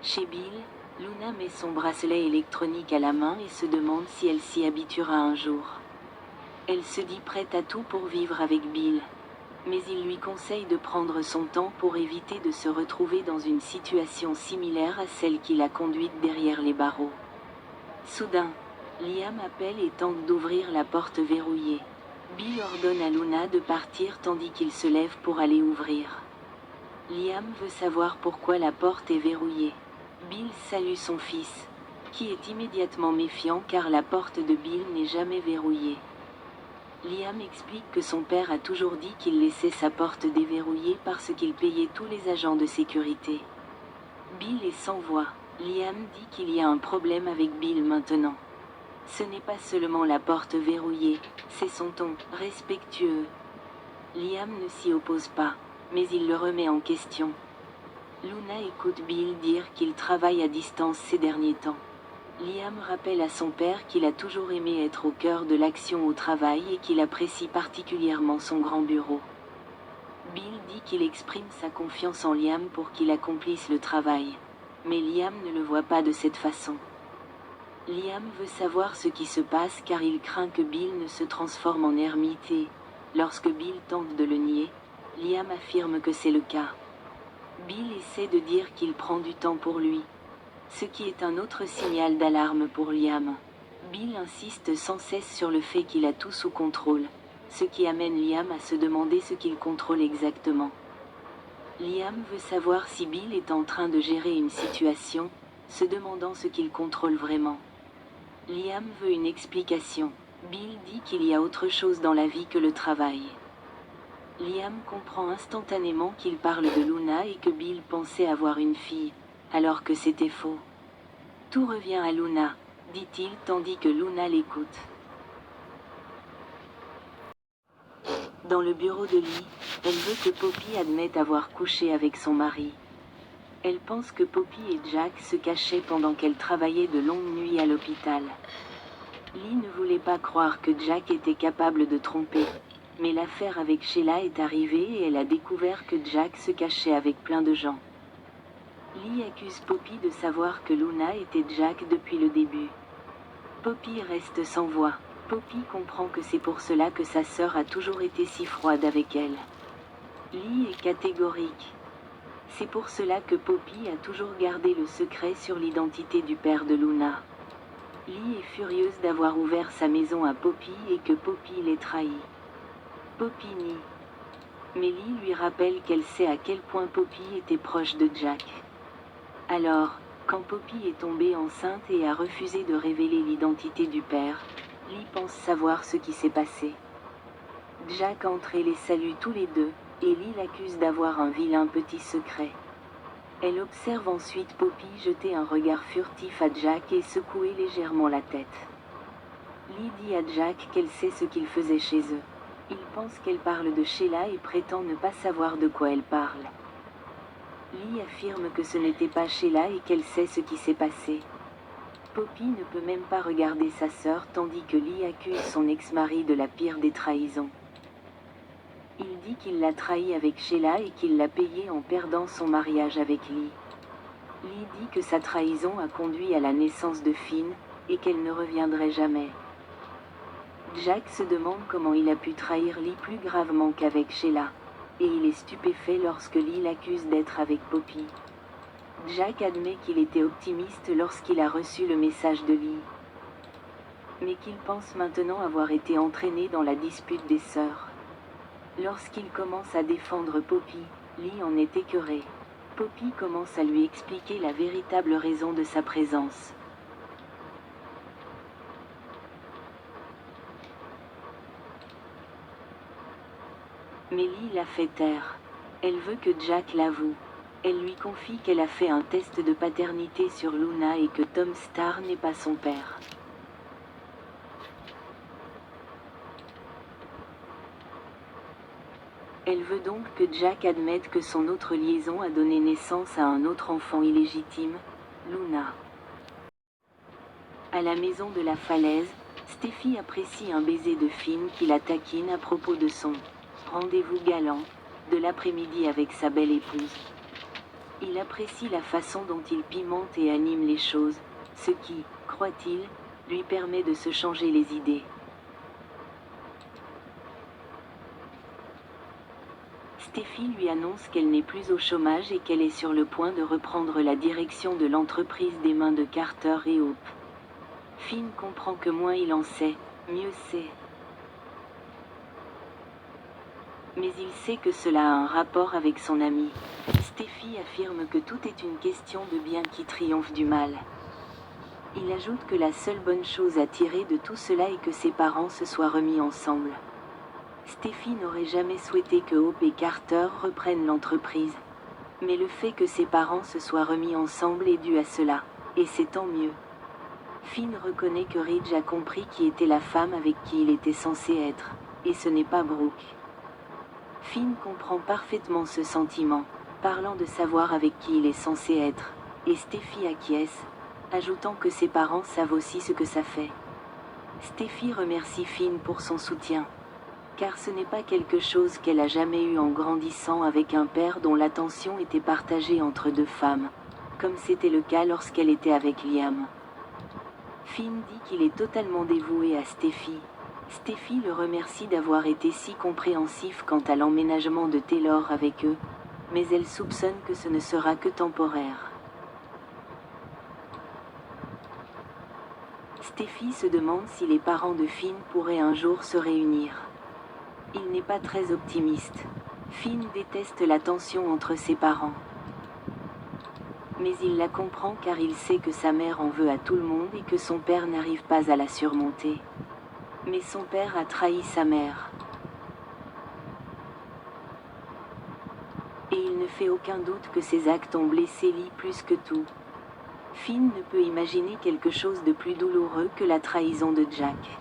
Chez Bill, Luna met son bracelet électronique à la main et se demande si elle s'y habituera un jour. Elle se dit prête à tout pour vivre avec Bill. Mais il lui conseille de prendre son temps pour éviter de se retrouver dans une situation similaire à celle qui l'a conduite derrière les barreaux. Soudain, Liam appelle et tente d'ouvrir la porte verrouillée. Bill ordonne à Luna de partir tandis qu'il se lève pour aller ouvrir. Liam veut savoir pourquoi la porte est verrouillée. Bill salue son fils, qui est immédiatement méfiant car la porte de Bill n'est jamais verrouillée. Liam explique que son père a toujours dit qu'il laissait sa porte déverrouillée parce qu'il payait tous les agents de sécurité. Bill est sans voix. Liam dit qu'il y a un problème avec Bill maintenant. Ce n'est pas seulement la porte verrouillée, c'est son ton respectueux. Liam ne s'y oppose pas, mais il le remet en question. Luna écoute Bill dire qu'il travaille à distance ces derniers temps. Liam rappelle à son père qu'il a toujours aimé être au cœur de l'action au travail et qu'il apprécie particulièrement son grand bureau. Bill dit qu'il exprime sa confiance en Liam pour qu'il accomplisse le travail. Mais Liam ne le voit pas de cette façon. Liam veut savoir ce qui se passe car il craint que Bill ne se transforme en ermite et, lorsque Bill tente de le nier, Liam affirme que c'est le cas. Bill essaie de dire qu'il prend du temps pour lui, ce qui est un autre signal d'alarme pour Liam. Bill insiste sans cesse sur le fait qu'il a tout sous contrôle, ce qui amène Liam à se demander ce qu'il contrôle exactement. Liam veut savoir si Bill est en train de gérer une situation, se demandant ce qu'il contrôle vraiment. Liam veut une explication. Bill dit qu'il y a autre chose dans la vie que le travail. Liam comprend instantanément qu'il parle de Luna et que Bill pensait avoir une fille, alors que c'était faux. Tout revient à Luna, dit-il tandis que Luna l'écoute. Dans le bureau de Lee, elle veut que Poppy admette avoir couché avec son mari. Elle pense que Poppy et Jack se cachaient pendant qu'elle travaillait de longues nuits à l'hôpital. Lee ne voulait pas croire que Jack était capable de tromper, mais l'affaire avec Sheila est arrivée et elle a découvert que Jack se cachait avec plein de gens. Lee accuse Poppy de savoir que Luna était Jack depuis le début. Poppy reste sans voix. Poppy comprend que c'est pour cela que sa sœur a toujours été si froide avec elle. Lee est catégorique. C'est pour cela que Poppy a toujours gardé le secret sur l'identité du père de Luna. Lee est furieuse d'avoir ouvert sa maison à Poppy et que Poppy l'ait trahi. Poppy nie. Mais Lee lui rappelle qu'elle sait à quel point Poppy était proche de Jack. Alors, quand Poppy est tombée enceinte et a refusé de révéler l'identité du père, Lee pense savoir ce qui s'est passé. Jack entre et les salue tous les deux, et Lee l'accuse d'avoir un vilain petit secret. Elle observe ensuite Poppy jeter un regard furtif à Jack et secouer légèrement la tête. Lee dit à Jack qu'elle sait ce qu'il faisait chez eux. Il pense qu'elle parle de Sheila et prétend ne pas savoir de quoi elle parle. Lee affirme que ce n'était pas Sheila et qu'elle sait ce qui s'est passé. Poppy ne peut même pas regarder sa sœur tandis que Lee accuse son ex-mari de la pire des trahisons. Il dit qu'il l'a trahi avec Sheila et qu'il l'a payé en perdant son mariage avec Lee. Lee dit que sa trahison a conduit à la naissance de Finn et qu'elle ne reviendrait jamais. Jack se demande comment il a pu trahir Lee plus gravement qu'avec Sheila, et il est stupéfait lorsque Lee l'accuse d'être avec Poppy. Jack admet qu'il était optimiste lorsqu'il a reçu le message de Lee, mais qu'il pense maintenant avoir été entraîné dans la dispute des sœurs. Lorsqu'il commence à défendre Poppy, Lee en est écœuré. Poppy commence à lui expliquer la véritable raison de sa présence. Mais Lee la fait taire. Elle veut que Jack l'avoue. Elle lui confie qu'elle a fait un test de paternité sur Luna et que Tom Star n'est pas son père. Elle veut donc que Jack admette que son autre liaison a donné naissance à un autre enfant illégitime, Luna. À la maison de la falaise, Steffi apprécie un baiser de Finn qui la taquine à propos de son rendez-vous galant de l'après-midi avec sa belle épouse. Il apprécie la façon dont il pimente et anime les choses, ce qui, croit-il, lui permet de se changer les idées. Steffi lui annonce qu'elle n'est plus au chômage et qu'elle est sur le point de reprendre la direction de l'entreprise des mains de Carter et Hope. Finn comprend que moins il en sait, mieux c'est. Mais il sait que cela a un rapport avec son ami. Steffi affirme que tout est une question de bien qui triomphe du mal. Il ajoute que la seule bonne chose à tirer de tout cela est que ses parents se soient remis ensemble. Steffi n'aurait jamais souhaité que Hope et Carter reprennent l'entreprise. Mais le fait que ses parents se soient remis ensemble est dû à cela, et c'est tant mieux. Finn reconnaît que Ridge a compris qui était la femme avec qui il était censé être, et ce n'est pas Brooke. Finn comprend parfaitement ce sentiment, parlant de savoir avec qui il est censé être, et Steffi acquiesce, ajoutant que ses parents savent aussi ce que ça fait. Steffi remercie Finn pour son soutien, car ce n'est pas quelque chose qu'elle a jamais eu en grandissant avec un père dont l'attention était partagée entre deux femmes, comme c'était le cas lorsqu'elle était avec Liam. Finn dit qu'il est totalement dévoué à Steffi. Steffi le remercie d'avoir été si compréhensif quant à l'emménagement de Taylor avec eux, mais elle soupçonne que ce ne sera que temporaire. Steffi se demande si les parents de Finn pourraient un jour se réunir. Il n'est pas très optimiste. Finn déteste la tension entre ses parents. Mais il la comprend car il sait que sa mère en veut à tout le monde et que son père n'arrive pas à la surmonter. Mais son père a trahi sa mère. Et il ne fait aucun doute que ses actes ont blessé Lee plus que tout. Finn ne peut imaginer quelque chose de plus douloureux que la trahison de Jack.